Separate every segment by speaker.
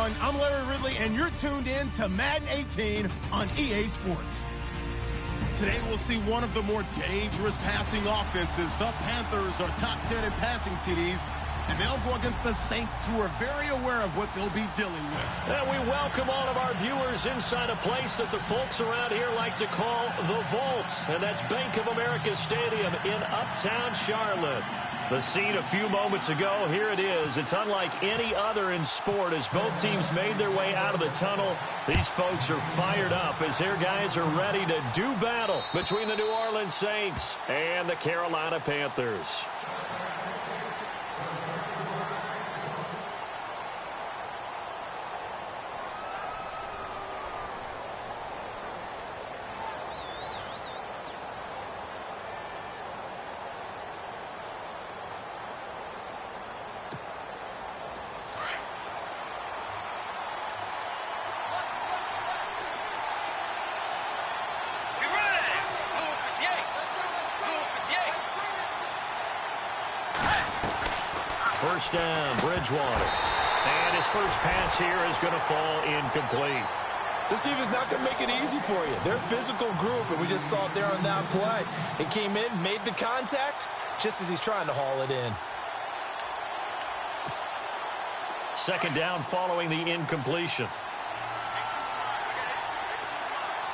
Speaker 1: everyone. I'm Larry Ridley, and you're tuned in to Madden 18 on EA Sports. Today, we'll see one of the more dangerous passing offenses. The Panthers are top 10 in passing TDs, and they'll go against the Saints, who are very aware of what they'll be dealing with.
Speaker 2: And we welcome all of our viewers inside a place that the folks around here like to call the Vault, and that's Bank of America Stadium in Uptown Charlotte. The scene a few moments ago, here it is. It's unlike any other in sport as both teams made their way out of the tunnel. These folks are fired up as their guys are ready to do battle between the New Orleans Saints and the Carolina Panthers. First down, Bridgewater. And his first pass here is going to fall incomplete.
Speaker 3: This defense is not going to make it easy for you. They're a physical group, and we just saw it there on that play. He came in, made the contact, just as he's trying to haul it in.
Speaker 2: Second down following the incompletion.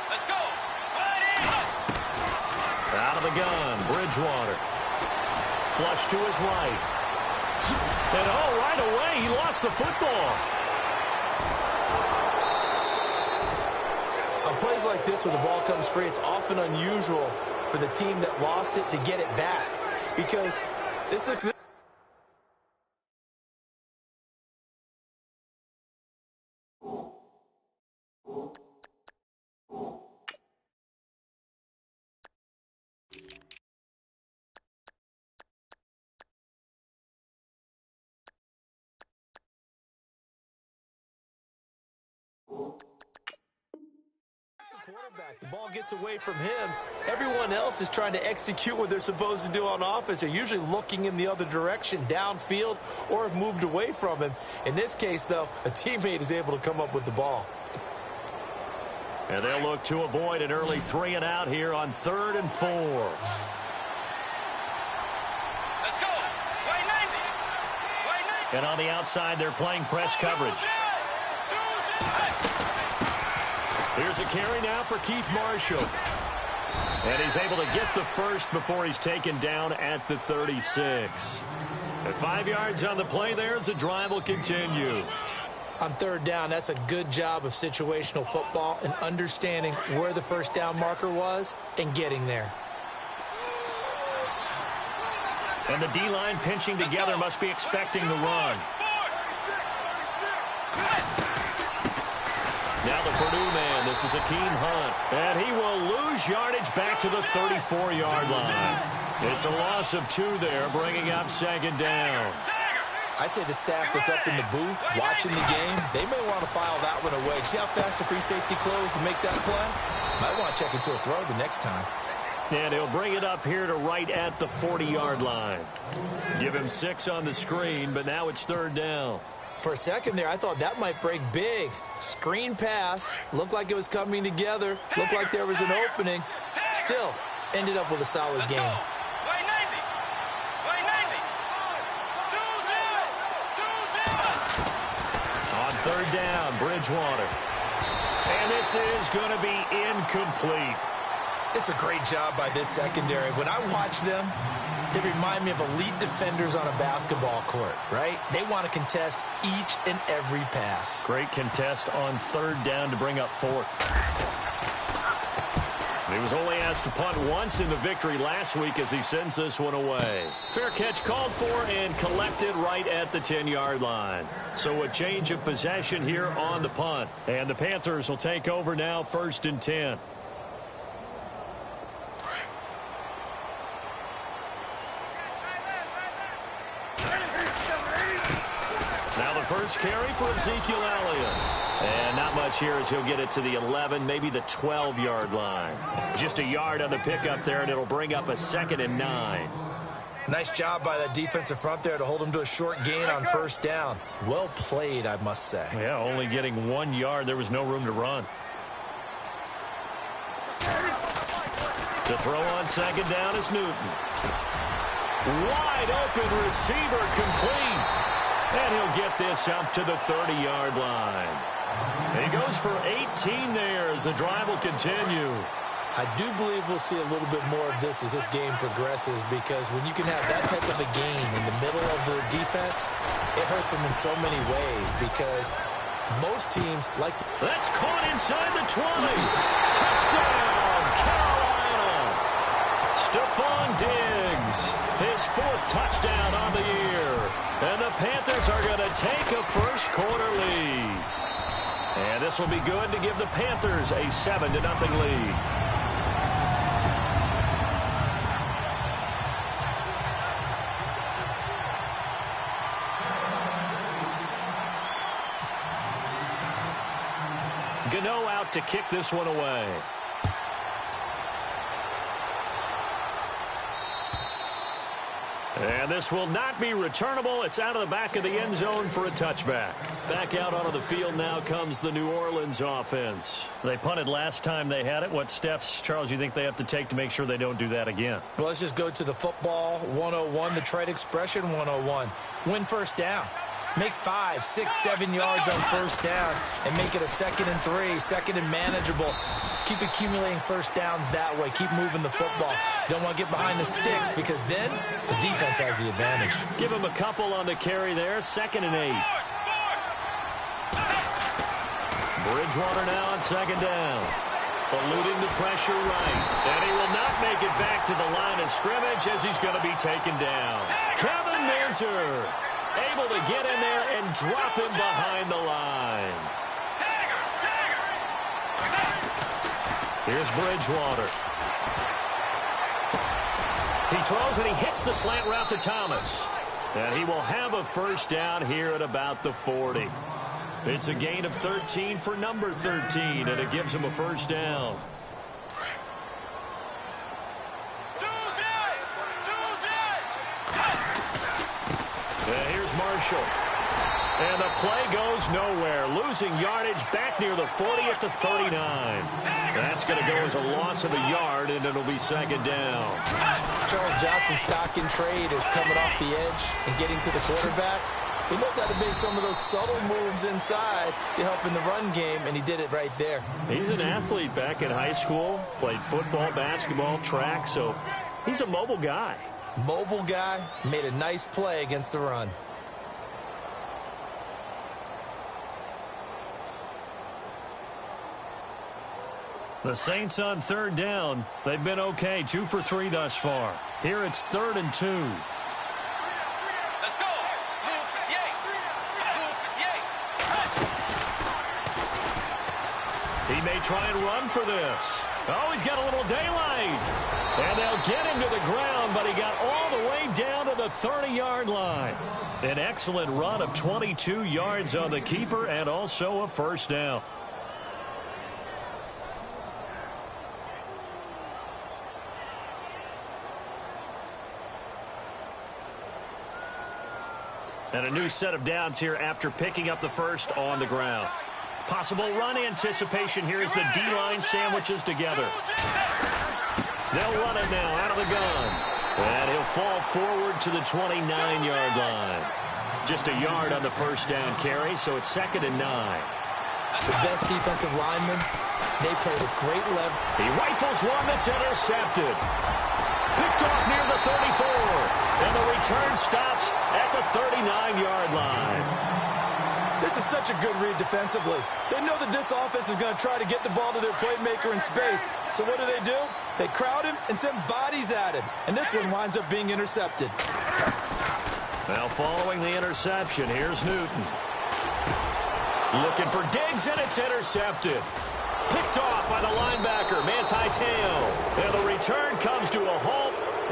Speaker 4: Let's go.
Speaker 2: Out of the gun, Bridgewater. Flush to his right. And right away, he lost the football.
Speaker 3: On plays like this, when the ball comes free, it's often unusual for the team that lost it to get it back. Because this looks... quarterback. The ball gets away from him. Everyone else is trying to execute what they're supposed to do on offense. They're usually looking in the other direction, downfield, or have moved away from him. In this case, though, a teammate is able to come up with the ball.
Speaker 2: And they'll look to avoid an early 3 and out here on 3rd and 4.
Speaker 4: Let's go. White 90.
Speaker 2: And on the outside, they're playing press coverage. Here's a carry now for Keith Marshall. And he's able to get the first before he's taken down at the 36. At 5 yards on the play there as the drive will continue.
Speaker 3: On 3rd down, that's a good job of situational football and understanding where the first down marker was and getting there.
Speaker 2: And the D-line pinching together must be expecting the run. Now the Purdue man, this is Akeem Hunt. And he will lose yardage back to the 34-yard line. It's a loss of 2 there, bringing up 2nd down.
Speaker 3: I'd say the staff that's up in the booth watching the game, they may want to file that one away. See how fast the free safety closed to make that play? Might want to check into a throw the next time.
Speaker 2: And he'll bring it up here to right at the 40-yard line. Give him 6 on the screen, but now it's 3rd down.
Speaker 3: For a second there, I thought that might break big. Screen pass. Looked like it was coming together. Looked like there was an opening. Still, ended up with a solid game.
Speaker 4: White 90. White 90.
Speaker 2: On 3rd down, Bridgewater. And this is going to be incomplete.
Speaker 3: It's a great job by this secondary. When I watch them, they remind me of elite defenders on a basketball court, right? They want to contest each and every pass.
Speaker 2: Great contest on 3rd down to bring up 4th. He was only asked to punt once in the victory last week as he sends this one away. Fair catch called for and collected right at the 10-yard line. So a change of possession here on the punt. And the Panthers will take over now, 1st and 10. Now the first carry for Ezekiel Elliott. And not much here as he'll get it to the 11, maybe the 12-yard line. Just a yard on the pickup there, and it'll bring up a 2nd and 9.
Speaker 3: Nice job by that defensive front there to hold him to a short gain on first down. Well played, I must say.
Speaker 2: Yeah, only getting 1 yard. There was no room to run. To throw on second down is Newton. Wide open receiver complete. And he'll get this up to the 30-yard line. And he goes for 18 there as the drive will continue.
Speaker 3: I do believe we'll see a little bit more of this as this game progresses, because when you can have that type of a gain in the middle of the defense, it hurts them in so many ways, because most teams like to...
Speaker 2: That's caught inside the 20. Touchdown, Carolina. Stephon Diggs, his 4th touchdown on the year. And the Panthers are going to take a first-quarter lead. And this will be good to give the Panthers a 7-0 lead. Gano out to kick this one away. And this will not be returnable. It's out of the back of the end zone for a touchback. Back out onto the field now comes the New Orleans offense. They punted last time they had it. What steps, Charles, you think they have to take to make sure they don't do that again?
Speaker 3: Well, let's just go to the football 101, the trade expression 101. Win first down. Make 5, 6, 7 yards on first down and make it a 2nd and 3, 2nd and manageable. Keep accumulating first downs that way. Keep moving the football. You don't want to get behind the sticks, because then the defense has the advantage.
Speaker 2: Give him a couple on the carry there. 2nd and 8. Bridgewater now on 2nd down. Eluding the pressure right. And he will not make it back to the line of scrimmage as he's going to be taken down. Kevin Minter able to get in there and drop him behind the line. Here's Bridgewater. He throws and he hits the slant route to Thomas. And he will have a first down here at about the 40. It's a gain of 13 for number 13, and it gives him a first down. Here's Marshall. And the play goes nowhere. Losing yardage back near the 40 at the 39. That's going to go as a loss of a yard, and it'll be 2nd down.
Speaker 3: Charles Johnson's stock in trade is coming off the edge and getting to the quarterback. He knows how to make some of those subtle moves inside to help in the run game, and he did it right there.
Speaker 2: He's an athlete back in high school. Played football, basketball, track, so he's a mobile guy.
Speaker 3: Mobile guy, made a nice play against the run.
Speaker 2: The Saints on 3rd down. They've been okay, 2 for 3 thus far. Here it's 3rd and 2.
Speaker 4: Let's go.
Speaker 2: He may try and run for this. Oh, he's got a little daylight. And they'll get him to the ground, but he got all the way down to the 30-yard line. An excellent run of 22 yards on the keeper and also a first down. And a new set of downs here after picking up the first on the ground. Possible run anticipation here as the D-line sandwiches together. They'll run it now out of the gun. And he'll fall forward to the 29-yard line. Just a yard on the first down carry, so it's 2nd and 9.
Speaker 3: The best defensive linemen, they played a great level.
Speaker 2: He rifles one that's intercepted. Picked off near the 34. And the return stops at the 39-yard line.
Speaker 3: This is such a good read defensively. They know that this offense is going to try to get the ball to their playmaker in space. So what do? They crowd him and send bodies at him. And this one winds up being intercepted.
Speaker 2: Now following the interception, here's Newton. Looking for Diggs, and it's intercepted. Picked off by the linebacker, Manti Te'o. And the return comes to a halt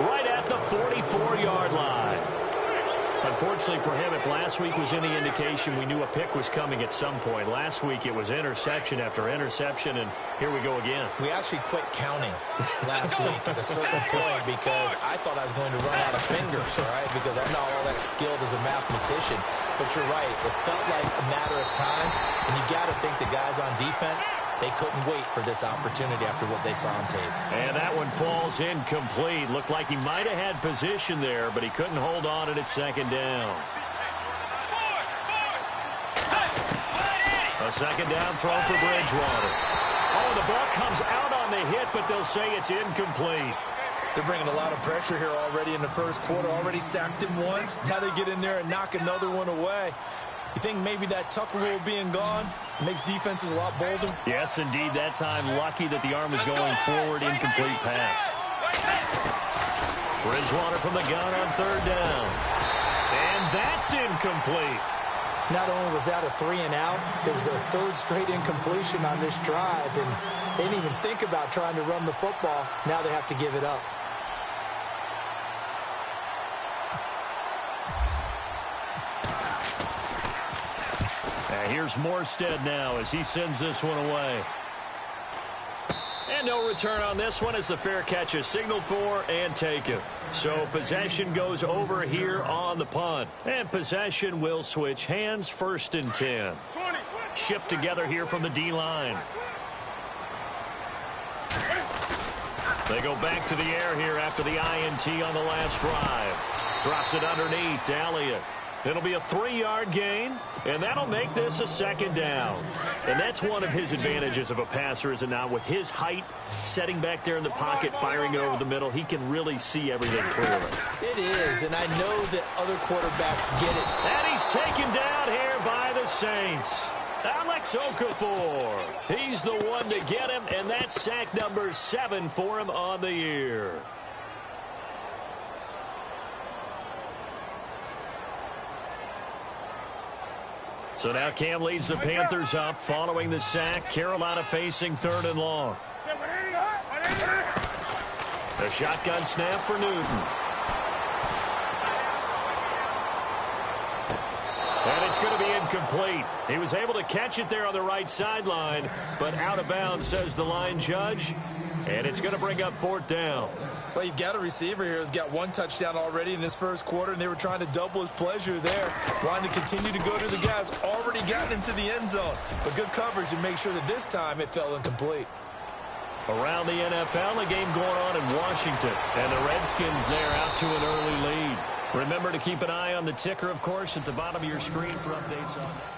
Speaker 2: right at the 44-yard line. Unfortunately for him, if last week was any indication, we knew a pick was coming at some point. Last week it was interception after interception, and here we go again.
Speaker 3: We actually quit counting last week at a certain point because I thought I was going to run out of fingers, all right, because I'm not all that skilled as a mathematician. But you're right. It felt like a matter of time, and you got to think the guys on defense, they couldn't wait for this opportunity after what they saw on tape.
Speaker 2: And that one falls incomplete. Looked like he might have had position there, but he couldn't hold on at second down. A second down throw for Bridgewater. Oh, the ball comes out on the hit, but they'll say it's incomplete.
Speaker 3: They're bringing a lot of pressure here already in the first quarter. Already sacked him once. Now they get in there and knock another one away. You think maybe that Tucker rule being gone makes defenses a lot bolder?
Speaker 2: Yes, indeed. That time, lucky that the arm was going forward. Incomplete pass. Bridgewater from the gun on third down. And that's incomplete.
Speaker 3: Not only was that a 3-and-out, it was their third straight incompletion on this drive. And they didn't even think about trying to run the football. Now they have to give it up.
Speaker 2: Here's Morstead now as he sends this one away. And no return on this one as the fair catch is signaled for and taken. So possession goes over here on the punt. And possession will switch hands, 1st and 10. Shift together here from the D-line. They go back to the air here after the INT on the last drive. Drops it underneath to Elliott. It'll be a 3-yard gain, and that'll make this a second down. And that's one of his advantages of a passer, is it not? With his height, setting back there in the pocket, firing it over the middle, he can really see everything clearly.
Speaker 3: It is, and I know that other quarterbacks get it.
Speaker 2: And he's taken down here by the Saints. Alex Okafor. He's the one to get him, and that's sack number 7 for him on the year. So now Cam leads the Panthers up following the sack. Carolina facing 3rd and long. A shotgun snap for Newton. And it's going to be incomplete. He was able to catch it there on the right sideline, but out of bounds, says the line judge. And it's going to bring up 4th down.
Speaker 3: Well, you've got a receiver here who's got 1 touchdown already in this first quarter, and they were trying to double his pleasure there, wanting to continue to go to the guys already gotten into the end zone. But good coverage to make sure that this time it fell incomplete.
Speaker 2: Around the NFL, a game going on in Washington, and the Redskins there out to an early lead. Remember to keep an eye on the ticker, of course, at the bottom of your screen for updates on that.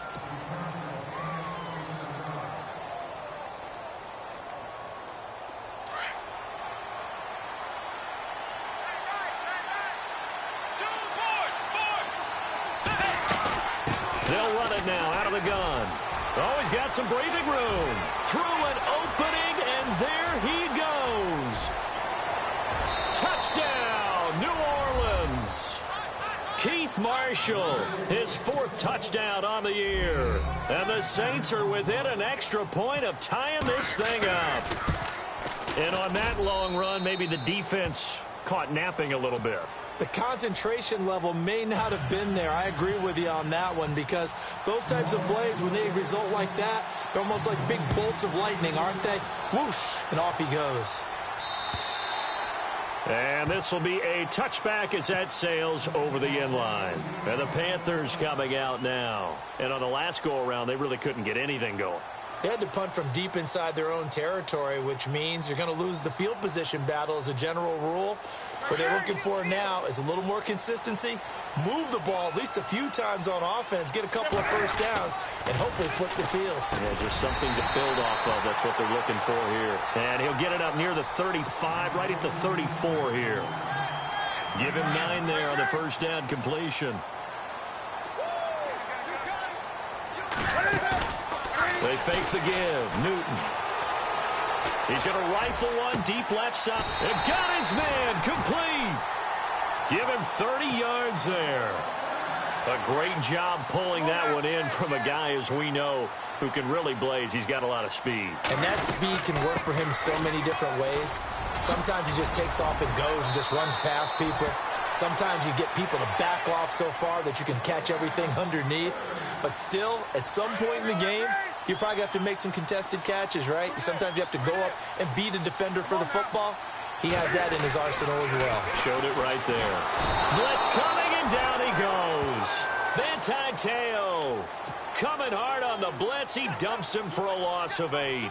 Speaker 2: They'll run it now out of the gun. Oh, he's got some breathing room. Through an opening, and there he goes. Touchdown, New Orleans. Keith Marshall, his 4th touchdown on the year. And the Saints are within an extra point of tying this thing up. And on that long run, maybe the defense caught napping a little bit.
Speaker 3: The concentration level may not have been there. I agree with you on that one, because those types of plays, when they result like that, they're almost like big bolts of lightning, aren't they? Whoosh, and off he goes.
Speaker 2: And this will be a touchback as that sails over the end line. And the Panthers coming out now. And on the last go-around, they really couldn't get anything going.
Speaker 3: They had to punt from deep inside their own territory, which means you're going to lose the field position battle as a general rule. What they're looking for now is a little more consistency, move the ball at least a few times on offense, get a couple of first downs, and hopefully flip the field.
Speaker 2: Yeah, just something to build off of. That's what they're looking for here. And he'll get it up near the 35, right at the 34 here. Give him 9 there on the first down completion. They fake the give. Newton. He's going to rifle one deep left side. And got his man complete. Give him 30 yards there. A great job pulling that one in from a guy, as we know, who can really blaze. He's got a lot of speed.
Speaker 3: And that speed can work for him so many different ways. Sometimes he just takes off and goes and just runs past people. Sometimes you get people to back off so far that you can catch everything underneath. But still, at some point in the game, you probably have to make some contested catches, right? Sometimes you have to go up and beat a defender for the football. He has that in his arsenal as well.
Speaker 2: Showed it right there. Blitz coming, and down he goes. Teo coming hard on the blitz. He dumps him for a loss of 8.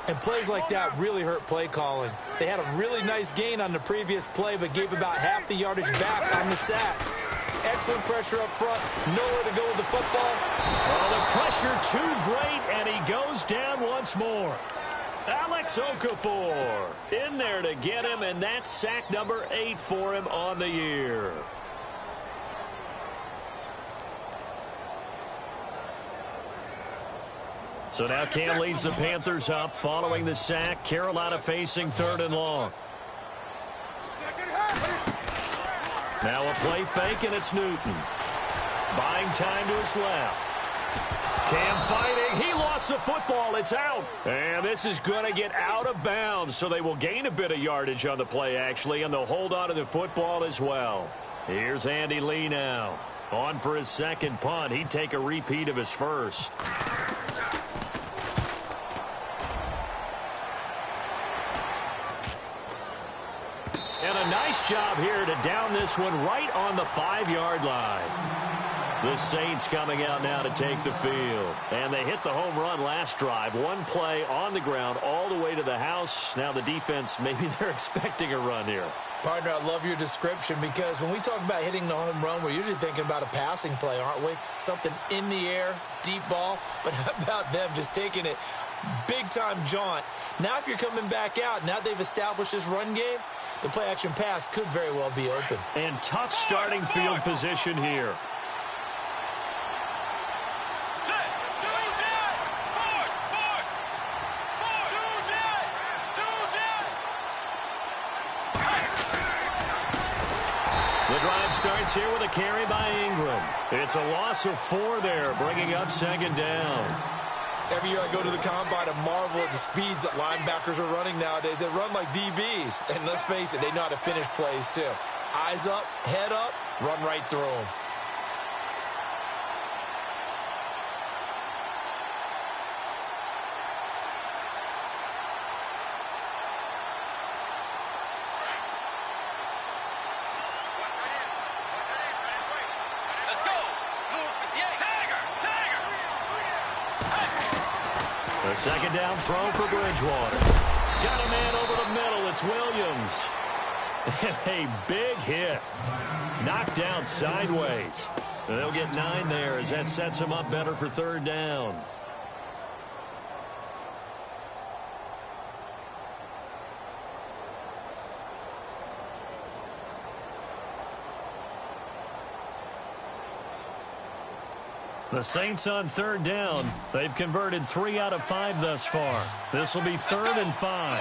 Speaker 3: And plays like that really hurt play calling. They had a really nice gain on the previous play, but gave about half the yardage back on the sack. Excellent pressure up front. Nowhere to go with the football.
Speaker 2: Oh, the pressure too great, and he goes down once more. Alex Okafor in there to get him, and that's sack number 8 for him on the year. So now Cam leads the Panthers up following the sack. Carolina facing 3rd and long. Now a play fake, and it's Newton. Buying time to his left. Cam fighting. He lost the football. It's out. And this is going to get out of bounds, so they will gain a bit of yardage on the play, actually, and they'll hold on to the football as well. Here's Andy Lee now. On for his second punt. He'd take a repeat of his first. And a nice job here to down this one right on the 5-yard line. The Saints coming out now to take the field. And they hit the home run last drive. One play on the ground all the way to the house. Now the defense, maybe they're expecting a run here.
Speaker 3: Partner, I love your description, because when we talk about hitting the home run, we're usually thinking about a passing play, aren't we? Something in the air, deep ball. But how about them just taking it big-time jaunt? Now if you're coming back out, now they've established this run game, the play-action pass could very well be open.
Speaker 2: And tough starting field position here. The drive starts here with a carry by Ingram. It's a loss of 4 there, bringing up 2nd down.
Speaker 3: Every year I go to the combine and marvel at the speeds that linebackers are running nowadays. They run like DBs. And let's face it, they know how to finish plays too. Eyes up, head up, run right through them.
Speaker 2: A 2nd down throw for Bridgewater. Got a man over the middle. It's Williams. And a big hit. Knocked down sideways. They'll get 9 there as that sets him up better for 3rd down. The Saints on 3rd down. They've converted 3 out of 5 thus far. This will be 3rd and 5.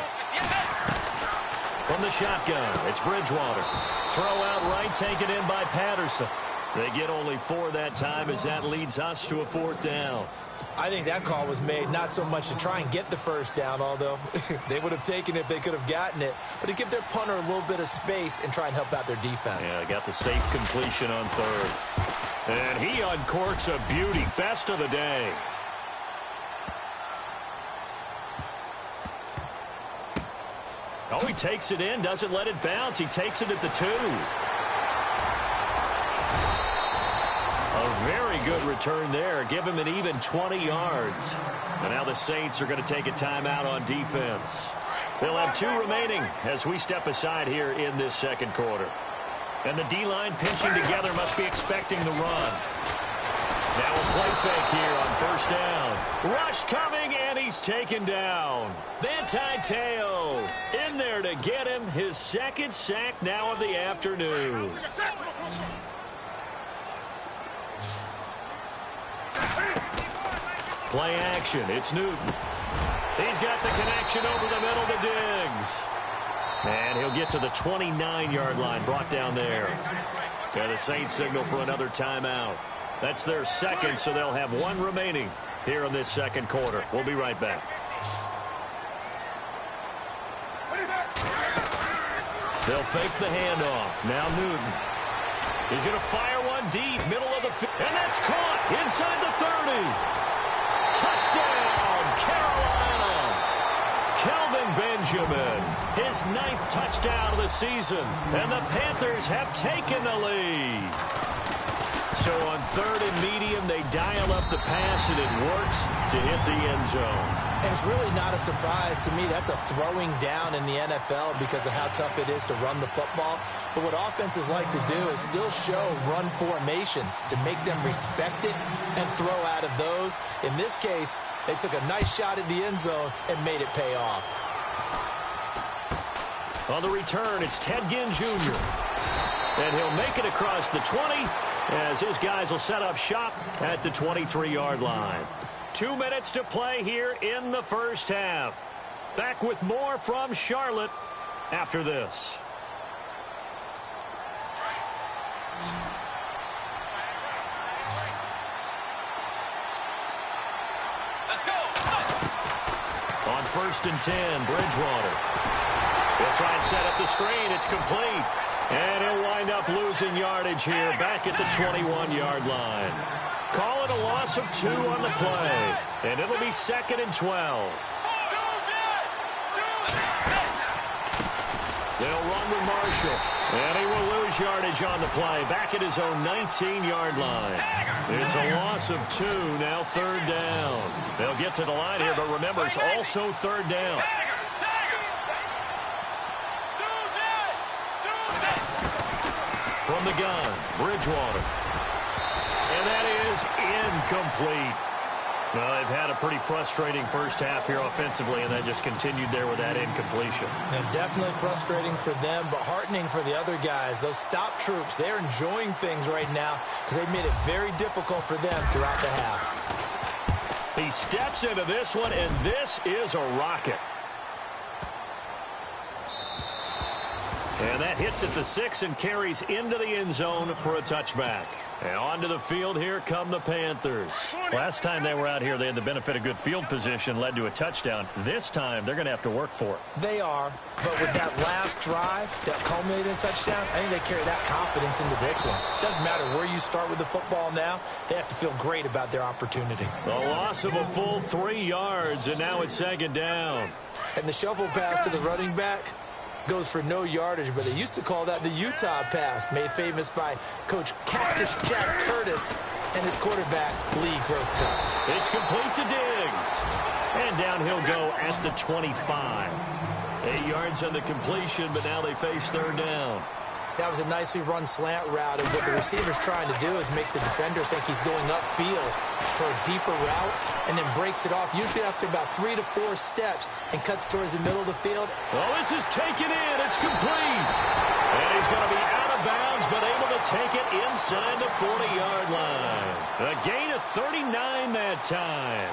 Speaker 2: From the shotgun, it's Bridgewater. Throw out right, taken in by Patterson. They get only 4 that time as that leads us to a 4th down.
Speaker 3: I think that call was made not so much to try and get the 1st down, although they would have taken it if they could have gotten it, but to give their punter a little bit of space and try and help out their defense.
Speaker 2: Yeah, got the safe completion on 3rd. And he uncorks a beauty. Best of the day. Oh, he takes it in, doesn't let it bounce. He takes it at the 2. A very good return there. Give him an even 20 yards. And now the Saints are going to take a timeout on defense. They'll have 2 remaining as we step aside here in this 2nd quarter. And the D-line pinching together must be expecting the run. Now a play fake here on 1st down. Rush coming, and he's taken down. Teo in there to get him his 2nd sack now of the afternoon. Play action. It's Newton. He's got the connection over the middle to Diggs. And he'll get to the 29-yard line, brought down there. And the Saints signal for another timeout. That's their 2nd, so they'll have 1 remaining here in this 2nd quarter. We'll be right back. They'll fake the handoff. Now Newton. He's going to fire one deep, middle of the field, and that's caught inside the 30. Touchdown, Carolina. Kelvin Benjamin, his 9th touchdown of the season, and the Panthers have taken the lead. So on 3rd and medium, they dial up the pass, and it works to hit the end zone.
Speaker 3: And it's really not a surprise to me. That's a throwing down in the NFL because of how tough it is to run the football. But what offenses like to do is still show run formations to make them respect it and throw out of those. In this case, they took a nice shot at the end zone and made it pay off.
Speaker 2: On the return, it's Ted Ginn Jr. And he'll make it across the 20 as his guys will set up shop at the 23-yard line. 2 minutes to play here in the first half. Back with more from Charlotte after this.
Speaker 4: Let's go.
Speaker 2: On 1st and 10, Bridgewater. He'll try and set up the screen. It's complete. And he'll wind up losing yardage here back at the 21-yard line. Call it a loss of 2 on the play. And it'll be 2nd and 12. They'll run with Marshall. And he will lose yardage on the play back at his own 19-yard line. It's a loss of 2, now 3rd down. They'll get to the line here, but remember, it's also 3rd down. From the gun, Bridgewater. And that is incomplete. Well, they've had a pretty frustrating first half here offensively, and that just continued there with that incompletion.
Speaker 3: And definitely frustrating for them, but heartening for the other guys. Those stop troops, they're enjoying things right now because they made it very difficult for them throughout the half.
Speaker 2: He steps into this one, and this is a rocket. And that hits at the 6 and carries into the end zone for a touchback. And onto the field, here come the Panthers. Last time they were out here, they had the benefit of good field position, led to a touchdown. This time, they're going to have to work for it.
Speaker 3: They are, but with that last drive that culminated in a touchdown, I think they carry that confidence into this one. Doesn't matter where you start with the football now, they have to feel great about their opportunity.
Speaker 2: A loss of a full 3 yards, and now it's 2nd down.
Speaker 3: And the shuffle pass to the running back goes for no yardage, but they used to call that the Utah pass, made famous by Coach Cactus Jack Curtis and his quarterback, Lee Grosskopf.
Speaker 2: It's complete to Diggs. And down he'll go at the 25. 8 yards on the completion, but now they face 3rd down.
Speaker 3: That was a nicely run slant route, and what the receiver's trying to do is make the defender think he's going upfield for a deeper route, and then breaks it off, usually after about 3 to 4 steps, and cuts towards the middle of the field.
Speaker 2: Well, this is taken in. It's complete. And he's going to be out of bounds, but able to take it inside the 40-yard line. A gain of 39 that time.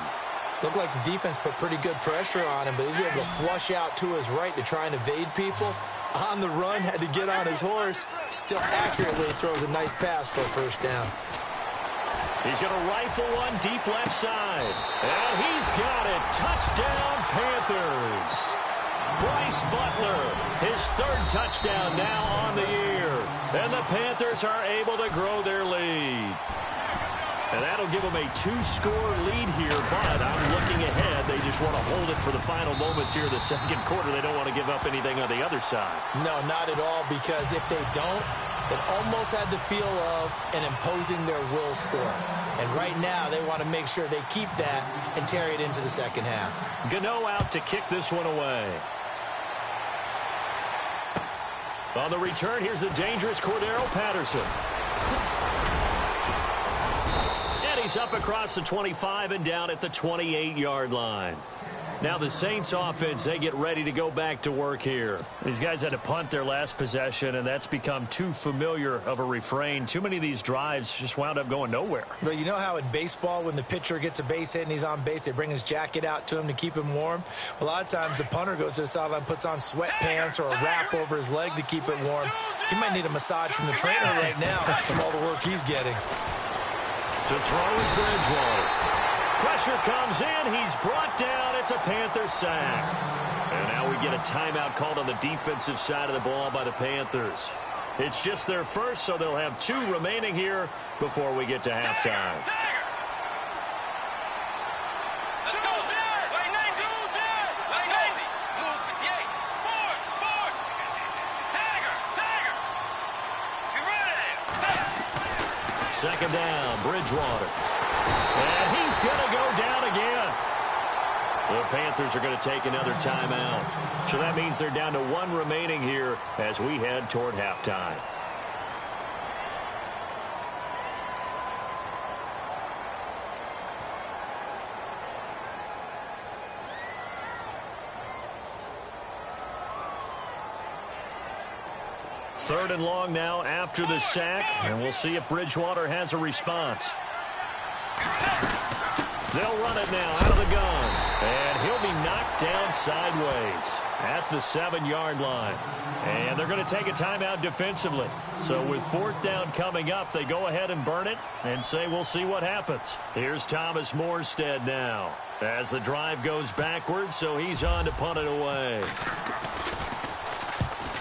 Speaker 3: Looked like the defense put pretty good pressure on him, but he's able to flush out to his right to try and evade people. On the run, had to get on his horse. Still accurately throws a nice pass for a 1st down.
Speaker 2: He's going to rifle one deep left side. And he's got it. Touchdown, Panthers. Bryce Butler, his 3rd touchdown now on the year. And the Panthers are able to grow their lead. And that'll give them a 2-score lead here, but I'm looking ahead. They just want to hold it for the final moments here in the 2nd quarter. They don't want to give up anything on the other side.
Speaker 3: No, not at all, because if they don't, it almost had the feel of an imposing their will score. And right now, they want to make sure they keep that and carry it into the 2nd half.
Speaker 2: Gano out to kick this one away. On the return, here's the dangerous Cordero Patterson. He's up across the 25 and down at the 28-yard line. Now the Saints offense, they get ready to go back to work here. These guys had to punt their last possession, and that's become too familiar of a refrain. Too many of these drives just wound up going nowhere.
Speaker 3: But you know how in baseball, when the pitcher gets a base hit and he's on base, they bring his jacket out to him to keep him warm? A lot of times the punter goes to the sideline, puts on sweatpants or a wrap over his leg to keep it warm. He might need a massage from the trainer right now from all the work he's getting.
Speaker 2: To throw is Bridgewater. Pressure comes in. He's brought down. It's a Panther sack. And now we get a timeout called on the defensive side of the ball by the Panthers. It's just their first, so they'll have 2 remaining here before we get to halftime.
Speaker 4: Let's go. Way 90. Way 90. Move 58. Forward. Tiger. Get ready.
Speaker 2: Second down, Bridgewater. And he's going to go down again. The Panthers are going to take another timeout. So that means they're down to 1 remaining here as we head toward halftime. Third and long now after the sack, and we'll see if Bridgewater has a response. They'll run it now out of the gun, and he'll be knocked down sideways at the 7-yard line. And they're going to take a timeout defensively. So with 4th down coming up, they go ahead and burn it and say we'll see what happens. Here's Thomas Morstead now as the drive goes backwards, so he's on to punt it away.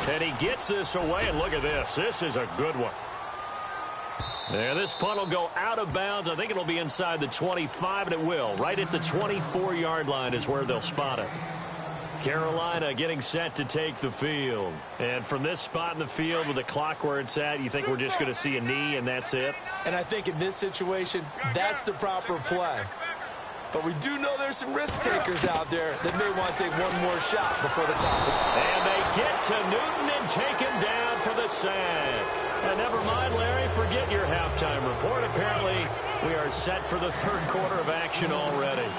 Speaker 2: And he gets this away, and look at this. This is a good one. And this punt will go out of bounds. I think it'll be inside the 25, and it will. Right at the 24-yard line is where they'll spot it. Carolina getting set to take the field. And from this spot in the field with the clock where it's at, you think we're just going to see a knee and that's it?
Speaker 3: And I think in this situation, that's the proper play. But we do know there's some risk takers out there that may want to take one more shot before the clock.
Speaker 2: And they get to Newton and take him down for the sack. And never mind, Larry, forget your halftime report. Apparently, we are set for the 3rd quarter of action already.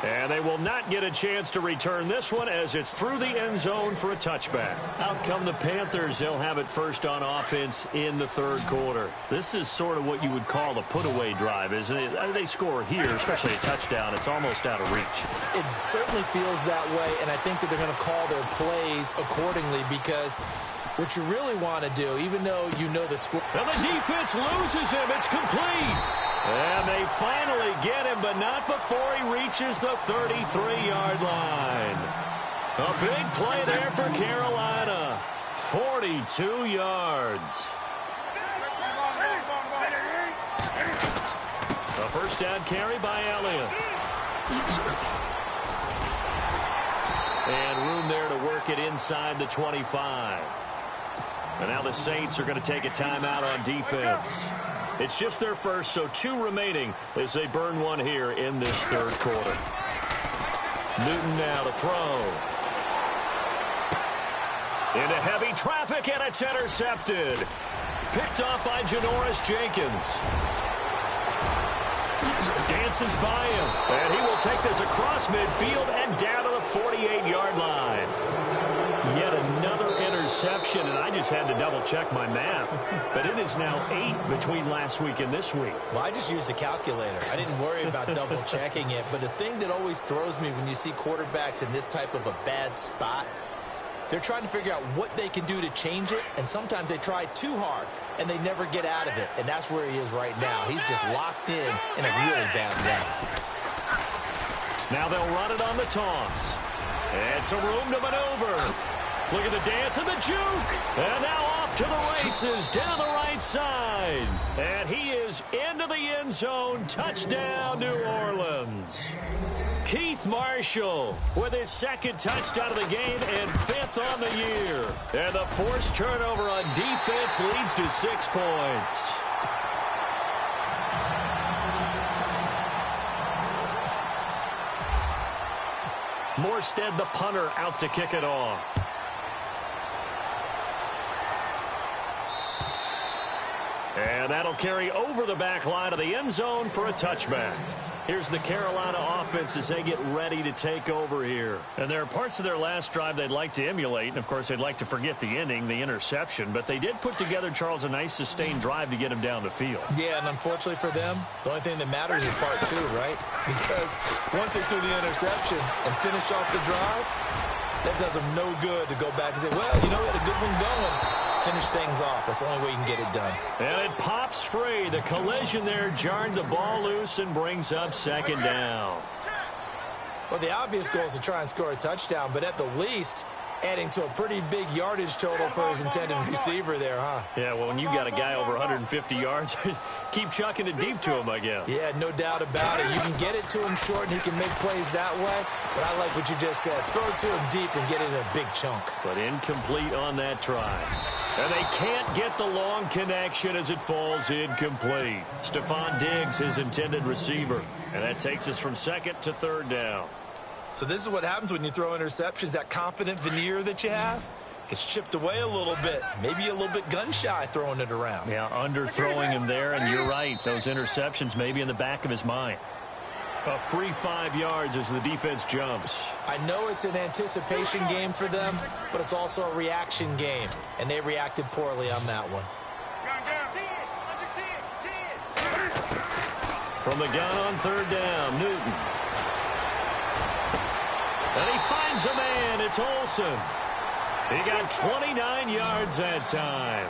Speaker 2: And they will not get a chance to return this one as it's through the end zone for a touchback. Out come the Panthers. They'll have it first on offense in the 3rd quarter. This is sort of what you would call a put-away drive, isn't it? I mean, they score here, especially a touchdown. It's almost out of reach.
Speaker 3: It certainly feels that way, and I think that they're going to call their plays accordingly because what you really want to do, even though you know the score.
Speaker 2: And the defense loses him. It's complete. And they finally get him, but not before he reaches the 33-yard line. A big play there for Carolina. 42 yards. A first down carry by Elliott. And room there to work it inside the 25. And now the Saints are going to take a timeout on defense. It's just their first, so 2 remaining as they burn one here in this 3rd quarter. Newton now to throw. Into heavy traffic, and it's intercepted. Picked off by Janoris Jenkins. Dances by him, and he will take this across midfield and down to the 48-yard line. Yet another interception, and I just had to double-check my math. But it is now 8 between last week and this week.
Speaker 3: Well, I just used a calculator. I didn't worry about double-checking it. But the thing that always throws me when you see quarterbacks in this type of a bad spot, they're trying to figure out what they can do to change it, and sometimes they try too hard, and they never get out of it. And that's where he is right now. He's just locked in a really bad route.
Speaker 2: Now they'll run it on the toss. And some room to maneuver. Look at the dance and the juke. And now off to the races down the right side. And he is into the end zone. Touchdown, New Orleans. Keith Marshall with his 2nd touchdown of the game and 5th on the year. And the forced turnover on defense leads to 6 points. Morstead, the punter, out to kick it off. And that'll carry over the back line of the end zone for a touchback. Here's the Carolina offense as they get ready to take over here. And there are parts of their last drive they'd like to emulate. And, of course, they'd like to forget the ending, the interception. But they did put together, Charles, a nice sustained drive to get him down the field.
Speaker 3: Yeah, and unfortunately for them, the only thing that matters is part 2, right? Because once they threw the interception and finished off the drive, that does them no good to go back and say, well, you know, we had a good one going. Finish things off. That's the only way you can get it done.
Speaker 2: And it pops free. The collision there jarred the ball loose and brings up 2nd down.
Speaker 3: Well, the obvious goal is to try and score a touchdown, but at the least, adding to a pretty big yardage total for his intended receiver there, huh?
Speaker 2: Yeah, well, when you got a guy over 150 yards, keep chucking it deep to him, I guess.
Speaker 3: Yeah, no doubt about it. You can get it to him short, and he can make plays that way, but I like what you just said. Throw it to him deep and get it in a big chunk.
Speaker 2: But incomplete on that try. And they can't get the long connection as it falls incomplete. Stephon Diggs, his intended receiver. And that takes us from second to third down.
Speaker 3: So this is what happens when you throw interceptions. That confident veneer that you have gets chipped away a little bit. Maybe a little bit gun-shy throwing it around.
Speaker 2: Yeah, underthrowing him there, and you're right. Those interceptions may be in the back of his mind. A free 5 yards as the defense jumps.
Speaker 3: I know it's an anticipation game for them, but it's also a reaction game, and they reacted poorly on that one.
Speaker 2: From the gun on third down, Newton. And he finds a man. It's Olsen. He got 29 yards that time.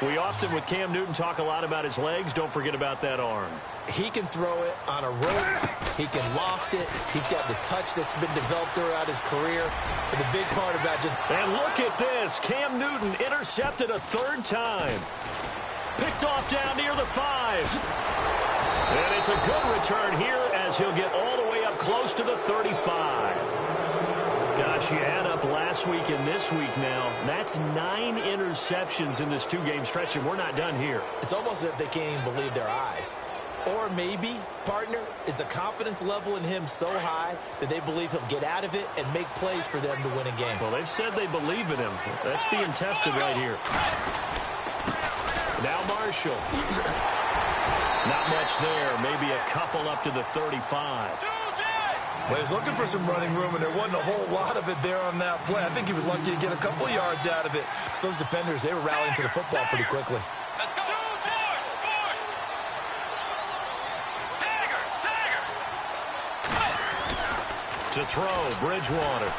Speaker 2: We often, with Cam Newton, talk a lot about his legs. Don't forget about that arm.
Speaker 3: He can throw it on a rope. He can loft it. He's got the touch that's been developed throughout his career. But the big part about just...
Speaker 2: And look at this. Cam Newton intercepted a third time. Picked off down near the 5. And it's a good return here as he'll get all the way up close to the 35. Gosh, you add up last week and this week now. That's 9 interceptions in this 2-game stretch, and we're not done here.
Speaker 3: It's almost as if they can't even believe their eyes. Or maybe, partner, is the confidence level in him so high that they believe he'll get out of it and make plays for them to win a game.
Speaker 2: Well, they've said they believe in him. That's being tested right here. Now Marshall. Not much there. Maybe a couple up to the 35.
Speaker 3: Well, he was looking for some running room, and there wasn't a whole lot of it there on that play. I think he was lucky to get a couple of yards out of it. Because those defenders, they were rallying to the football pretty quickly.
Speaker 4: Let's go.
Speaker 2: To throw, Bridgewater.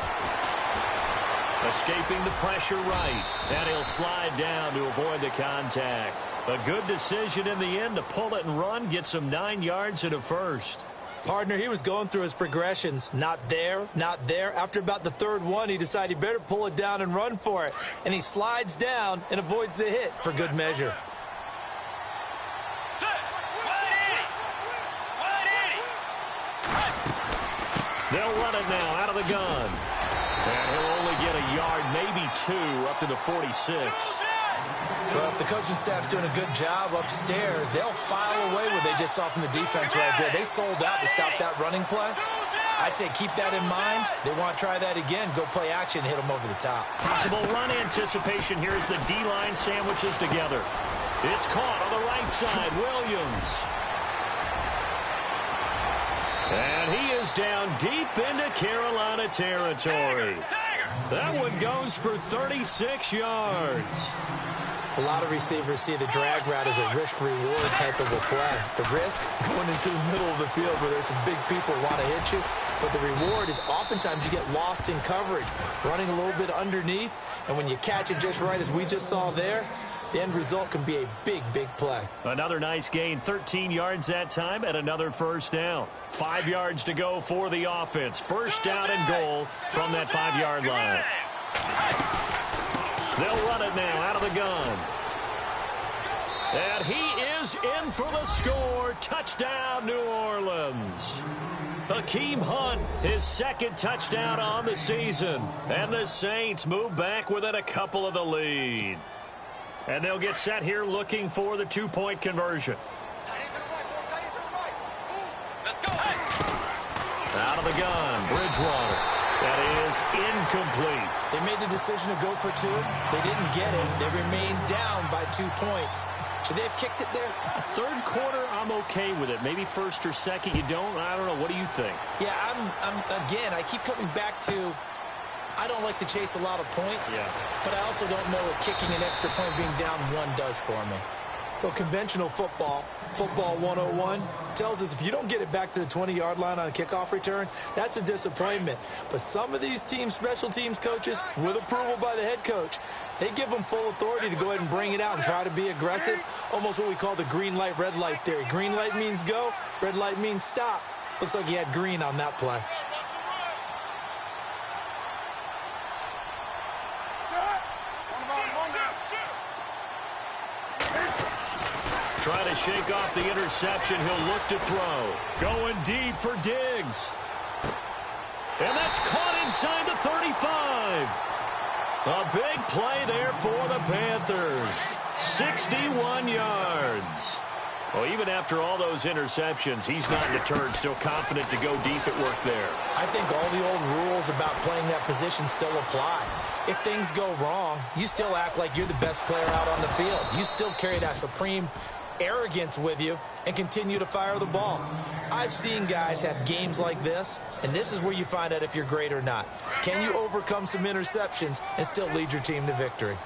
Speaker 2: Escaping the pressure right. And he'll slide down to avoid the contact. A good decision in the end to pull it and run. Get some 9 yards and a first.
Speaker 3: Partner, he was going through his progressions. Not there, not there. After about the third one, he decided he better pull it down and run for it. And he slides down and avoids the hit for good measure.
Speaker 2: They'll run it now out of the gun. And he'll only get a yard, maybe 2, up to the 46.
Speaker 3: Well, if the coaching staff's doing a good job upstairs, they'll file away what they just saw from the defense right there. They sold out to stop that running play. I'd say keep that in mind. They want to try that again. Go play action, hit them over the top.
Speaker 2: Possible run anticipation here as the D-line sandwiches together. It's caught on the right side, Williams. And he is down deep into Carolina territory. That one goes for 36 yards.
Speaker 3: A lot of receivers see the drag route as a risk-reward type of a play. The risk, going into the middle of the field where there's some big people who want to hit you. But the reward is oftentimes you get lost in coverage, running a little bit underneath. And when you catch it just right, as we just saw there, the end result can be a big, big play.
Speaker 2: Another nice gain, 13 yards that time, and another first down. 5 yards to go for the offense. First down and goal from that 5-yard line. They'll run it now out of the gun. And he is in for the score. Touchdown, New Orleans. Hakeem Hunt, his second touchdown on the season. And the Saints move back within a couple of the lead. And they'll get set here looking for the 2-point conversion. Out of the gun, Bridgewater. That is incomplete.
Speaker 3: They made the decision to go for 2. They didn't get it. They remained down by 2 points. Should they have kicked it there?
Speaker 2: Third quarter, I'm okay with it. Maybe first or second, you don't. I don't know. What do you think?
Speaker 3: Yeah, again, I keep coming back to I don't like to chase a lot of points, but I also don't know what kicking an extra point being down 1 does for me. Well, conventional football 101, tells us if you don't get it back to the 20-yard line on a kickoff return, that's a disappointment. But some of these teams, special teams coaches, with approval by the head coach, they give them full authority to go ahead and bring it out and try to be aggressive, almost what we call the green light, red light theory. Green light means go, red light means stop. Looks like he had green on that play.
Speaker 2: Trying to shake off the interception. He'll look to throw. Going deep for Diggs. And that's caught inside the 35. A big play there for the Panthers. 61 yards. Well, even after all those interceptions, he's not deterred, still confident to go deep at work there.
Speaker 3: I think all the old rules about playing that position still apply. If things go wrong, you still act like you're the best player out on the field. You still carry that supreme arrogance with you and continue to fire the ball. I've seen guys have games like this, and this is where you find out if you're great or not. Can you overcome some interceptions and still lead your team to victory?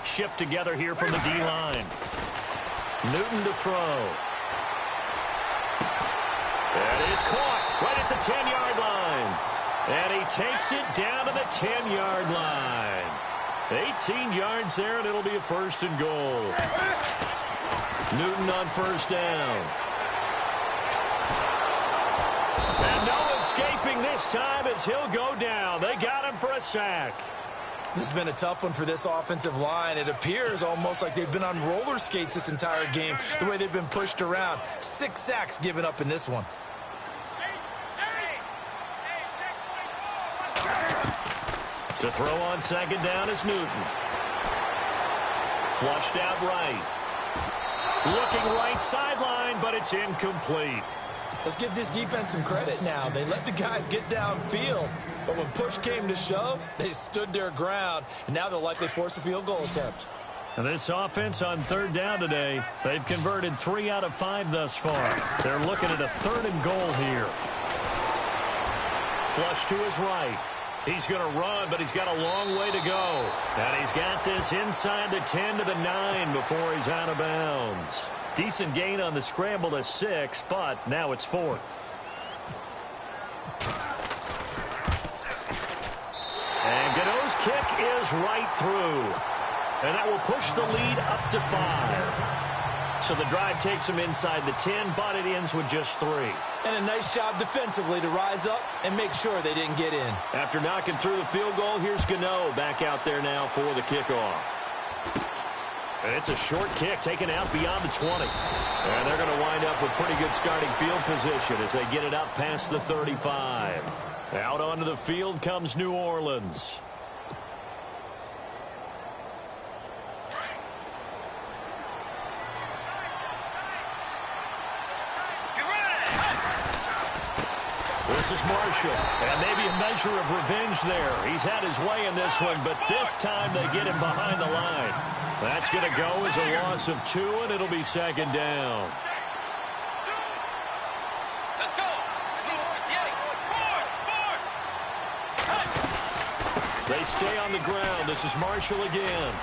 Speaker 2: Shift together here from the D-line. Newton to throw. That is caught right at the 10-yard line. And he takes it down to the 10-yard line. 18 yards there, and it'll be a first and goal. Newton on first down. And no escaping this time as he'll go down. They got him for a sack.
Speaker 3: This has been a tough one for this offensive line. It appears almost like they've been on roller skates this entire game, the way they've been pushed around. 6 sacks given up in this one.
Speaker 2: To throw on second down is Newton. Flushed out right. Looking right sideline, but it's incomplete.
Speaker 3: Let's give this defense some credit now. They let the guys get downfield, but when push came to shove, they stood their ground, and now they'll likely force a field goal attempt.
Speaker 2: And this offense on third down today, they've converted 3 out of 5 thus far. They're looking at a third and goal here. Flush to his right. He's going to run, but he's got a long way to go. And he's got this inside the 10 to the 9 before he's out of bounds. Decent gain on the scramble to 6, but now it's 4th. And Gano's kick is right through. And that will push the lead up to 5. So the drive takes him inside the 10, but it ends with just 3.
Speaker 3: And a nice job defensively to rise up and make sure they didn't get in.
Speaker 2: After knocking through the field goal, here's Gano back out there now for the kickoff. And it's a short kick taken out beyond the 20. And they're going to wind up with pretty good starting field position as they get it up past the 35. Out onto the field comes New Orleans. This is Marshall, and maybe a measure of revenge there. He's had his way in this one, but this time they get him behind the line. That's going to go as a loss of 2, and it'll be second down.
Speaker 4: Let's go.
Speaker 2: They stay on the ground. This is Marshall again.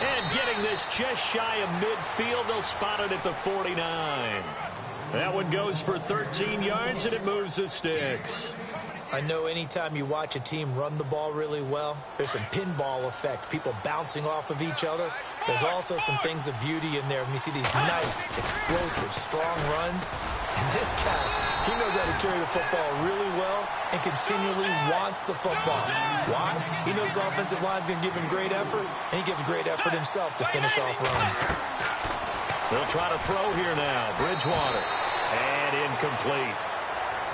Speaker 2: And getting this just shy of midfield, they'll spot it at the 49. That one goes for 13 yards, and it moves the sticks.
Speaker 3: I know anytime you watch a team run the ball really well, there's some pinball effect, people bouncing off of each other. There's also some things of beauty in there when you see these nice, explosive, strong runs. And this guy, he knows how to carry the football really well and continually wants the football. Why? He knows the offensive line's going to give him great effort, and he gives great effort himself to finish off runs.
Speaker 2: They'll try to throw here now. Bridgewater. And incomplete.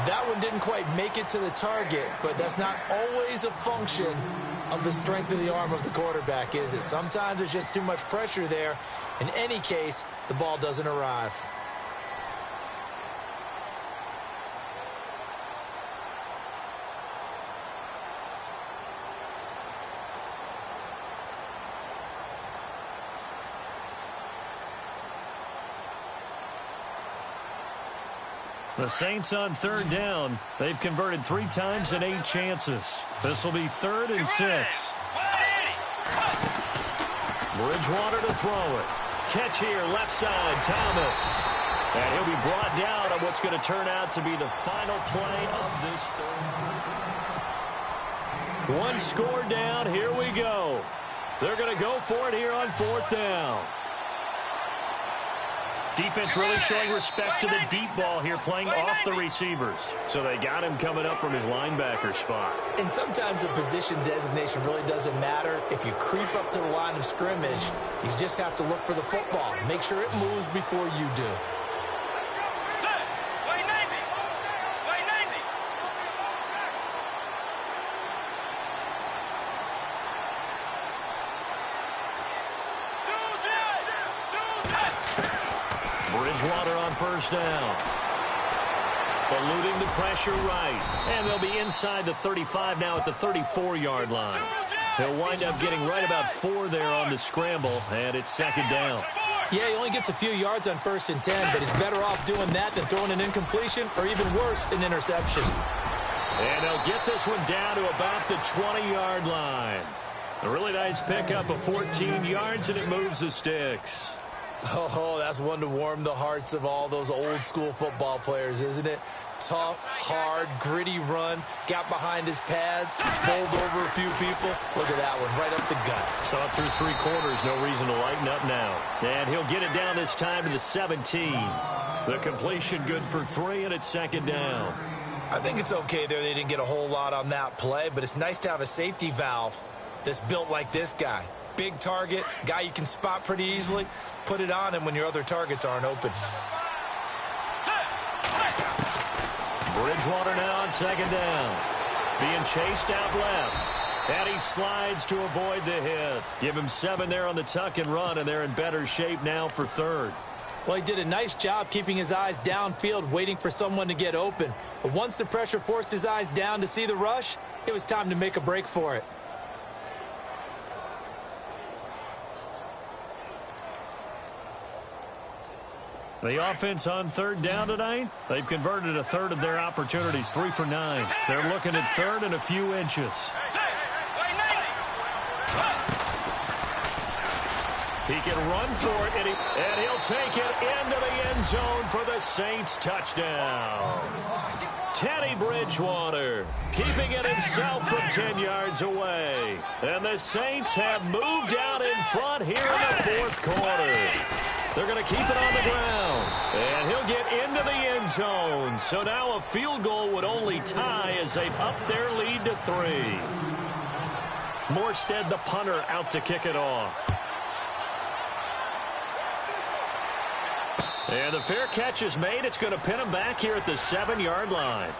Speaker 3: That one didn't quite make it to the target, but that's not always a function of the strength of the arm of the quarterback, is it? Sometimes there's just too much pressure there. In any case, the ball doesn't arrive.
Speaker 2: The Saints on third down. They've converted 3 times in 8 chances. This will be 3rd and 6. Bridgewater to throw it. Catch here, left side, Thomas. And he'll be brought down on what's going to turn out to be the final play of this third. 1 score down. Here we go. They're going to go for it here on 4th down. Defense really showing respect to the deep ball here, playing off the receivers. So they got him coming up from his linebacker spot.
Speaker 3: And sometimes the position designation really doesn't matter. If you creep up to the line of scrimmage, you just have to look for the football. Make sure it moves before you do.
Speaker 2: Bridgewater on first down. Eluding the pressure right. And they'll be inside the 35 now at the 34-yard line. He'll wind up getting right about 4 there on the scramble, and it's second down.
Speaker 3: Yeah, he only gets a few yards on 1st and 10, but he's better off doing that than throwing an incompletion or even worse, an interception.
Speaker 2: And he'll get this one down to about the 20-yard line. A really nice pickup of 14 yards, and it moves the sticks.
Speaker 3: Oh, that's one to warm the hearts of all those old-school football players, isn't it? Tough, hard, gritty run, got behind his pads, bowled over a few people. Look at that one, right up the gut.
Speaker 2: Saw it through 3 quarters, no reason to lighten up now. And he'll get it down this time to the 17. The completion good for 3, and it's second down.
Speaker 3: I think it's okay there. They didn't get a whole lot on that play, but it's nice to have a safety valve that's built like this guy. Big target, guy you can spot pretty easily. Put it on him when your other targets aren't open.
Speaker 2: Bridgewater now on second down. Being chased out left. And he slides to avoid the hit. Give him 7 there on the tuck and run, and they're in better shape now for third.
Speaker 3: Well, he did a nice job keeping his eyes downfield, waiting for someone to get open. But once the pressure forced his eyes down to see the rush, it was time to make a break for it.
Speaker 2: The offense on third down tonight, they've converted a third of their opportunities, 3 for 9. They're looking at third and a few inches. He can run for it, and he'll take it into the end zone for the Saints touchdown. Teddy Bridgewater keeping it himself from 10 yards away. And the Saints have moved out in front here in the 4th quarter. They're going to keep it on the ground. And he'll get into the end zone. So now a field goal would only tie as they've upped their lead to 3. Morstead, the punter, out to kick it off. And the fair catch is made. It's going to pin him back here at the 7-yard line.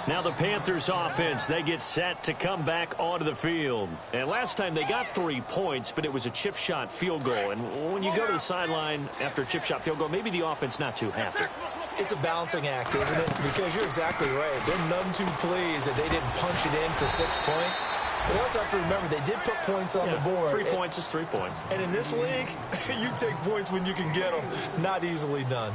Speaker 2: Now the Panthers offense, they get set to come back onto the field. And last time they got 3 points, but it was a chip shot field goal. And when you go to the sideline after a chip shot field goal, maybe the offense not too happy.
Speaker 3: It's a balancing act, isn't it? Because you're exactly right. They're none too pleased that they didn't punch it in for 6 points. But you also have to remember, they did put points on the board.
Speaker 2: 3 points is 3 points.
Speaker 3: And in this league, you take points when you can get them. Not easily done.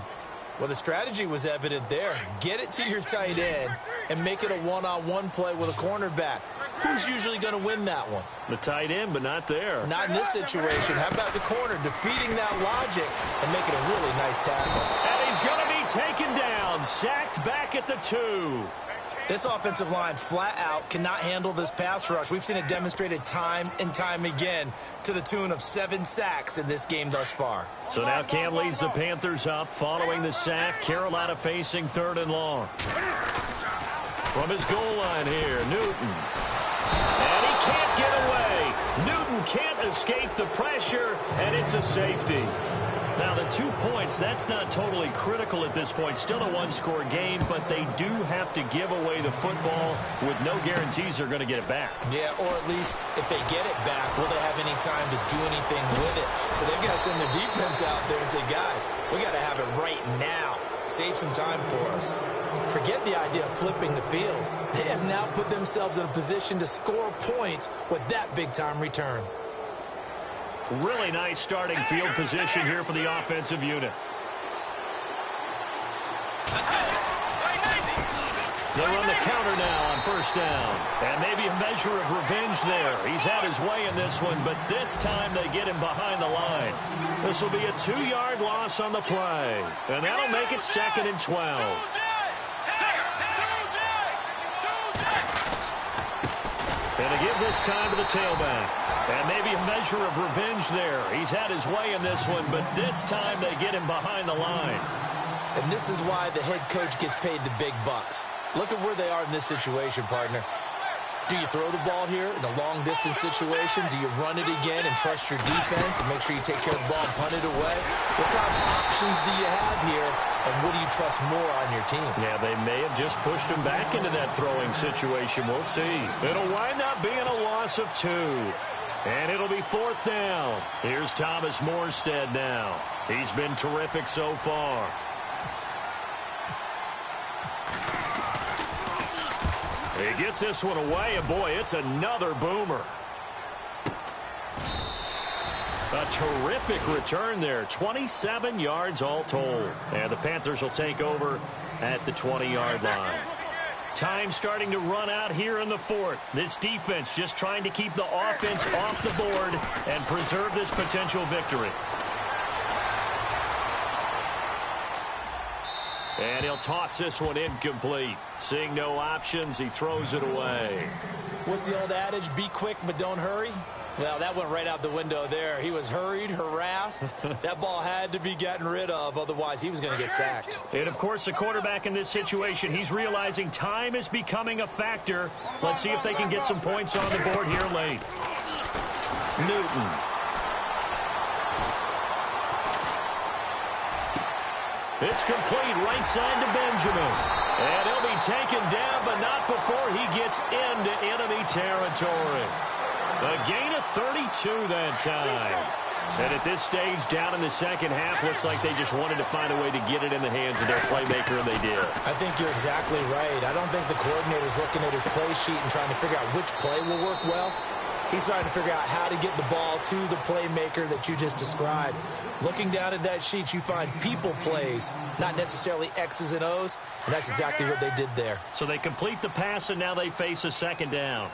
Speaker 3: Well, the strategy was evident there. Get it to your tight end and make it a one-on-one play with a cornerback. Who's usually going to win that one?
Speaker 2: The tight end, but not there.
Speaker 3: Not in this situation. How about the corner defeating that logic and making a really nice tackle?
Speaker 2: And he's going to be taken down, sacked back at the 2.
Speaker 3: This offensive line flat out cannot handle this pass rush. We've seen it demonstrated time and time again to the tune of 7 sacks in this game thus far.
Speaker 2: So now Cam leads the Panthers up following the sack. Carolina facing 3rd and long. From his goal line here, Newton. And he can't get away. Newton can't escape the pressure, and it's a safety. Now, the 2 points, that's not totally critical at this point. Still a 1-score game, but they do have to give away the football with no guarantees they're going to get it back.
Speaker 3: Yeah, or at least if they get it back, will they have any time to do anything with it? So they've got to send their defense out there and say, guys, we got to have it right now. Save some time for us. Forget the idea of flipping the field. They have now put themselves in a position to score points with that big-time return.
Speaker 2: Really nice starting field position here for the offensive unit. They'll run the counter now on first down. And maybe a measure of revenge there. He's had his way in this one, but this time they get him behind the line. This will be a 2-yard loss on the play. And that'll make it 2nd and 12. And to give this time to the tailback. And maybe a measure of revenge there. He's had his way in this one, but this time they get him behind the line.
Speaker 3: And this is why the head coach gets paid the big bucks. Look at where they are in this situation, partner. Do you throw the ball here in a long-distance situation? Do you run it again and trust your defense and make sure you take care of the ball and punt it away? What kind of options do you have here, and what do you trust more on your team?
Speaker 2: Yeah, they may have just pushed him back into that throwing situation. We'll see. It'll wind up being a loss of 2. And it'll be 4th down. Here's Thomas Morstead now. He's been terrific so far. He gets this one away, and boy, it's another boomer. A terrific return there. 27 yards all told. And the Panthers will take over at the 20-yard line. Time starting to run out here in the 4th. This defense just trying to keep the offense off the board and preserve this potential victory. And he'll toss this one incomplete. Seeing no options, he throws it away.
Speaker 3: What's the old adage? Be quick, but don't hurry. Well, that went right out the window there. He was hurried, harassed. That ball had to be gotten rid of, otherwise he was going to get sacked.
Speaker 2: And, of course, the quarterback in this situation, he's realizing time is becoming a factor. Let's see if they can get some points on the board here late. Newton. It's complete right side to Benjamin. And he'll be taken down, but not before he gets into enemy territory. A gain of 32 that time. And at this stage, down in the second half, looks like they just wanted to find a way to get it in the hands of their playmaker, and they did.
Speaker 3: I think you're exactly right. I don't think the coordinator's looking at his play sheet and trying to figure out which play will work well. He's trying to figure out how to get the ball to the playmaker that you just described. Looking down at that sheet, you find people plays, not necessarily X's and O's, and that's exactly what they did there.
Speaker 2: So they complete the pass, and now they face a second down.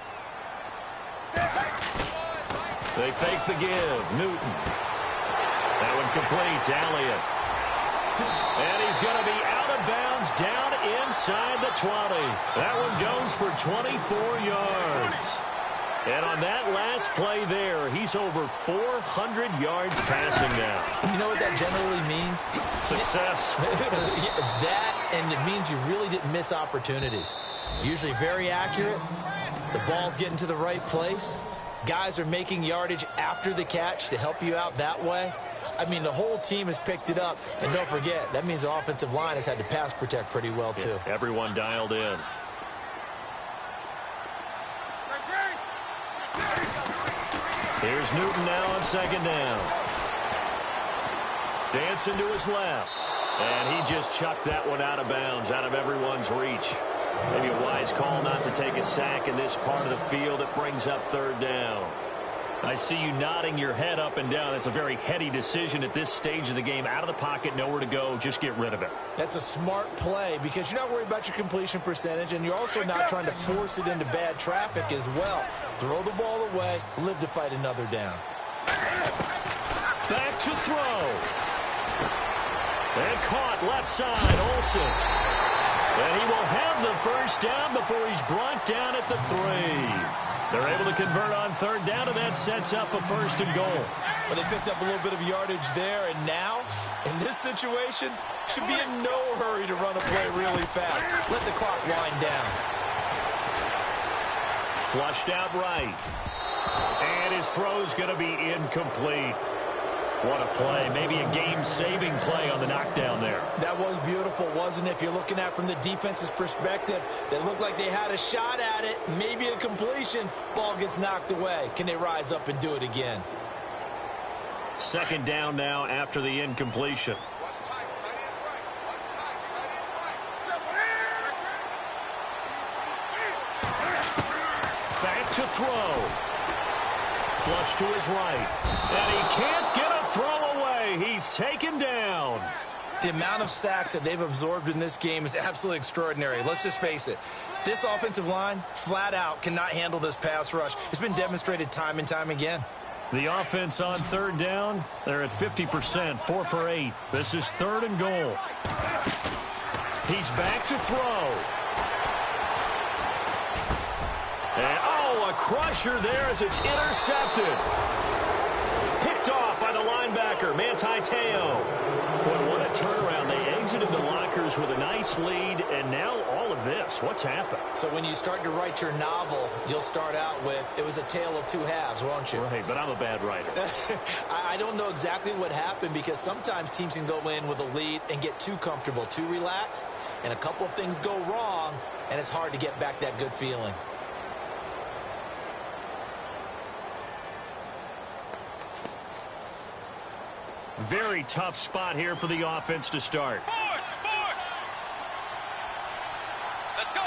Speaker 2: They fake the give. Newton. That one complete. Elliott. And he's going to be out of bounds down inside the 20. That one goes for 24 yards. And on that last play there, he's over 400 yards passing now.
Speaker 3: You know what that generally means?
Speaker 2: Success.
Speaker 3: That, and it means you really didn't miss opportunities. Usually very accurate. The ball's getting to the right place. Guys are making yardage after the catch to help you out that way. I mean, the whole team has picked it up. And don't forget, that means the offensive line has had to pass protect pretty well, too.
Speaker 2: Yeah, everyone dialed in. Here's Newton now on second down. Dancing to his left. And he just chucked that one out of bounds, out of everyone's reach. Maybe a wise call not to take a sack in this part of the field. It brings up third down. I see you nodding your head up and down. It's a very heady decision at this stage of the game. Out of the pocket, nowhere to go. Just get rid of it.
Speaker 3: That's a smart play because you're not worried about your completion percentage, and you're also not trying to force it into bad traffic as well. Throw the ball away, live to fight another down.
Speaker 2: Back to throw. And caught left side, Olsen. And he will have the first down before he's brought down at the 3. They're able to convert on third down, and that sets up a 1st and goal.
Speaker 3: Well, they picked up a little bit of yardage there, and now, in this situation, should be in no hurry to run a play really fast. Let the clock wind down.
Speaker 2: Flushed out right. And his throw's going to be incomplete. What a play. Maybe a game-saving play on the knockdown there.
Speaker 3: That was beautiful, wasn't it? If you're looking at it from the defense's perspective, they looked like they had a shot at it. Maybe a completion. Ball gets knocked away. Can they rise up and do it again?
Speaker 2: Second down now after the incompletion. Back to throw. Flush to his right. And he can't get a throw away. He's taken down.
Speaker 3: The amount of sacks that they've absorbed in this game is absolutely extraordinary. Let's just face it. This offensive line, flat out, cannot handle this pass rush. It's been demonstrated time and time again.
Speaker 2: The offense on third down, they're at 50%, 4 for 8. This is 3rd and goal. He's back to throw. And, oh, a crusher there as it's intercepted. Picked off by the linebacker, Manti Te'o. Boy, what a turnaround. They exited the lockers with a nice lead, and now all of this. What's happened?
Speaker 3: So when you start to write your novel, you'll start out with, it was a tale of two halves, won't you?
Speaker 2: Right, but I'm a bad writer.
Speaker 3: I don't know exactly what happened because sometimes teams can go in with a lead and get too comfortable, too relaxed, and a couple of things go wrong, and it's hard to get back that good feeling.
Speaker 2: Very tough spot here for the offense to start.
Speaker 4: Let's go.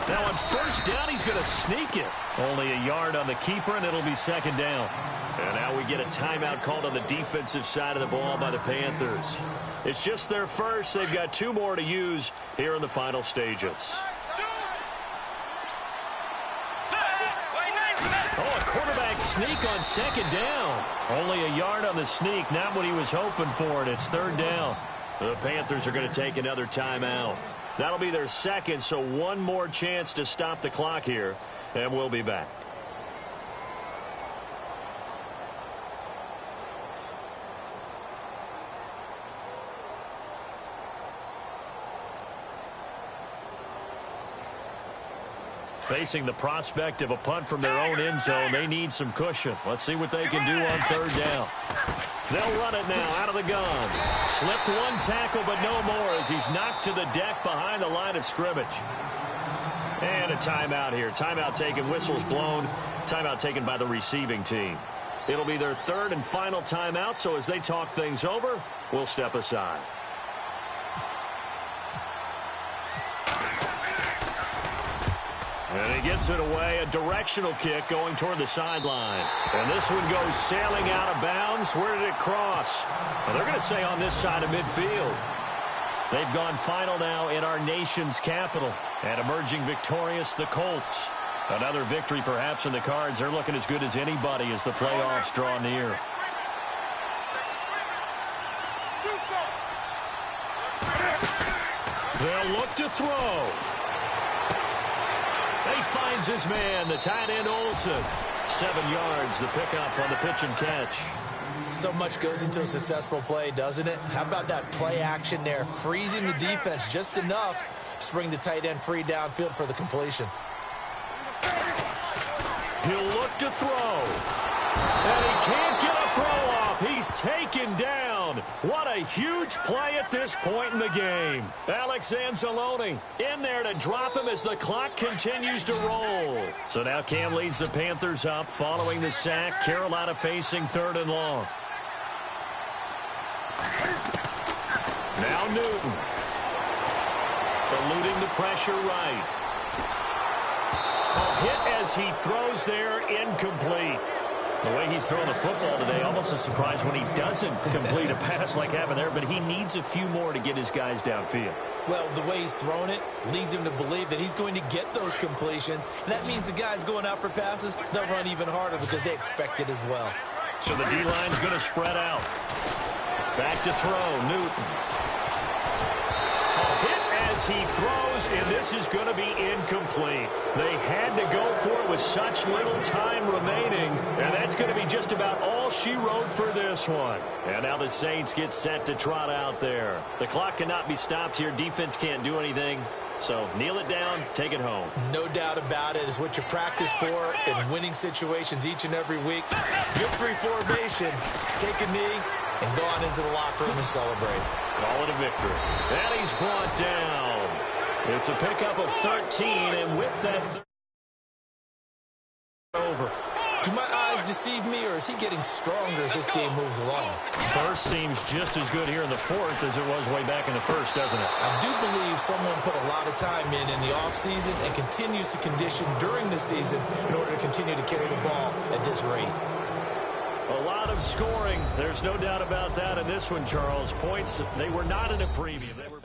Speaker 2: Now on first down, he's going to sneak it. Only a yard on the keeper, and it'll be second down. And now we get a timeout called on the defensive side of the ball by the Panthers. It's just their first. They've got 2 more to use here in the final stages. Oh, a quarterback sneak on second down. Only a yard on the sneak, not what he was hoping for, and it's third down. The Panthers are going to take another timeout. That'll be their second, so one more chance to stop the clock here, and we'll be back. Facing the prospect of a punt from their own end zone, they need some cushion. Let's see what they can do on third down. They'll run it now out of the gun. Slipped one tackle, but no more as he's knocked to the deck behind the line of scrimmage. And a timeout here. Timeout taken, whistles blown. Timeout taken by the receiving team. It'll be their third and final timeout, so as they talk things over, we'll step aside. And he gets it away, a directional kick going toward the sideline. And this one goes sailing out of bounds. Where did it cross? Well, they're going to say on this side of midfield. They've gone final now in our nation's capital. And emerging victorious, the Colts. Another victory perhaps in the cards. They're looking as good as anybody as the playoffs draw near. They'll look to throw. He finds his man, the tight end Olsen. 7 yards, the pickup on the pitch and catch.
Speaker 3: So much goes into a successful play, doesn't it? How about that play action there? Freezing the defense just enough to bring the tight end free downfield for the completion.
Speaker 2: He'll look to throw. And he can't get a throw off. He's taken down. What a huge play at this point in the game. Alex Anzalone in there to drop him as the clock continues to roll. So now Cam leads the Panthers up following the sack. Carolina facing third and long. Now Newton. Eluding the pressure right. A hit as he throws there, incomplete. The way he's throwing the football today, almost a surprise when he doesn't complete a pass like happened there, but he needs a few more to get his guys downfield.
Speaker 3: Well, the way he's thrown it leads him to believe that he's going to get those completions. And that means the guys going out for passes, they'll run even harder because they expect it as well.
Speaker 2: So the D-line's going to spread out. Back to throw, Newton. A hit as he throws, and this is going to be incomplete. They had to go for it with such little time remaining, and that's going to be just about all she wrote for this one. And now the Saints get set to trot out there. The clock cannot be stopped here. Defense can't do anything. So kneel it down, take it home.
Speaker 3: No doubt about it. It's what you practice for in winning situations each and every week. Victory formation. Take a knee and go on into the locker room and celebrate.
Speaker 2: Call it a victory. And he's brought down. It's a pickup of 13, and with that over.
Speaker 3: Do my eyes deceive me, or is he getting stronger as this game moves along?
Speaker 2: First seems just as good here in the fourth as it was way back in the first, doesn't it?
Speaker 3: I do believe someone put a lot of time in the offseason and continues to condition during the season in order to continue to carry the ball at this rate.
Speaker 2: A lot of scoring. There's no doubt about that in this one, Charles. Points, they were not in a premium. They were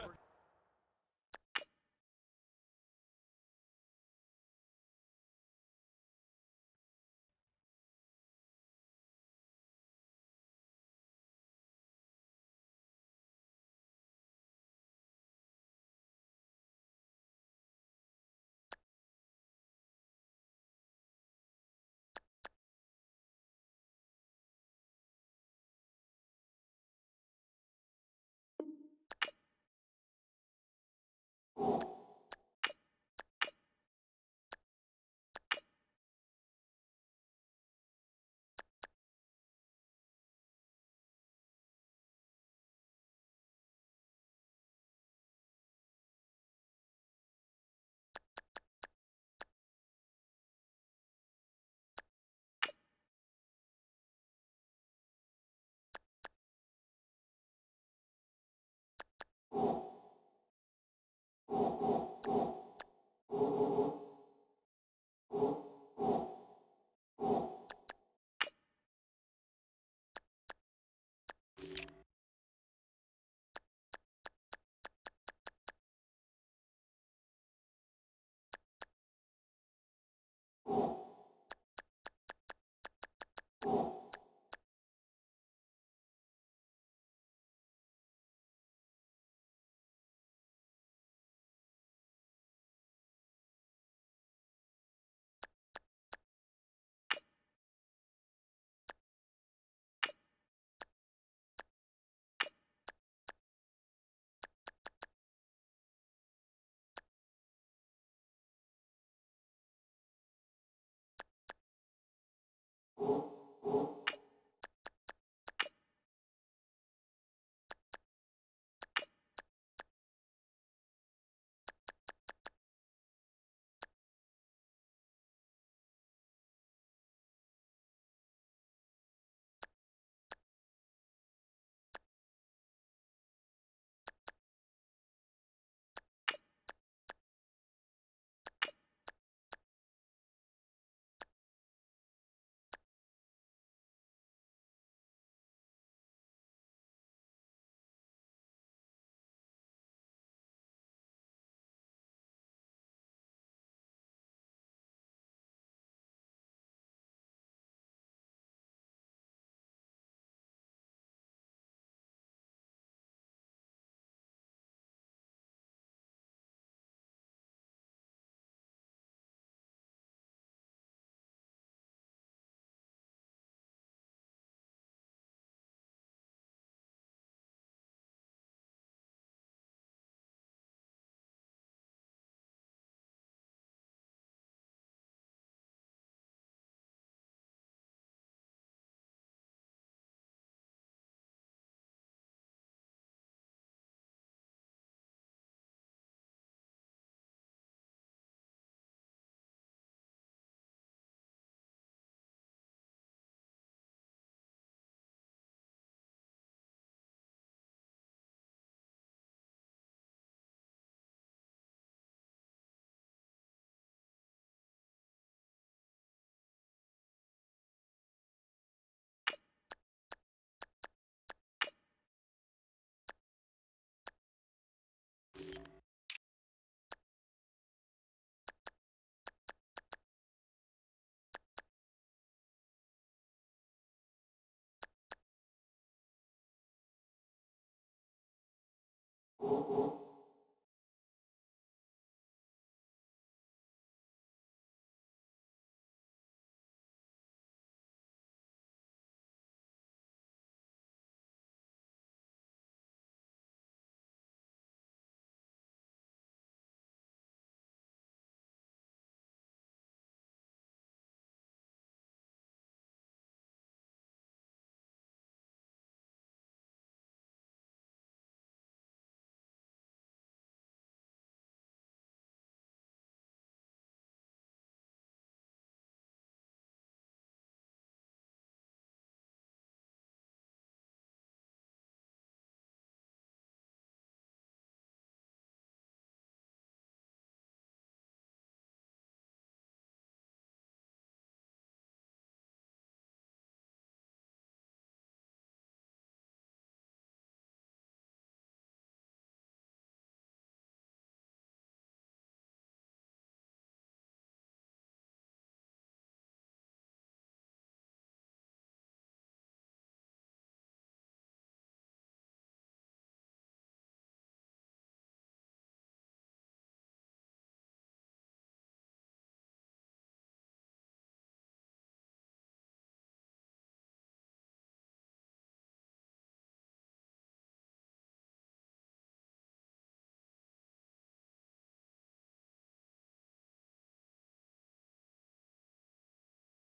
Speaker 5: you.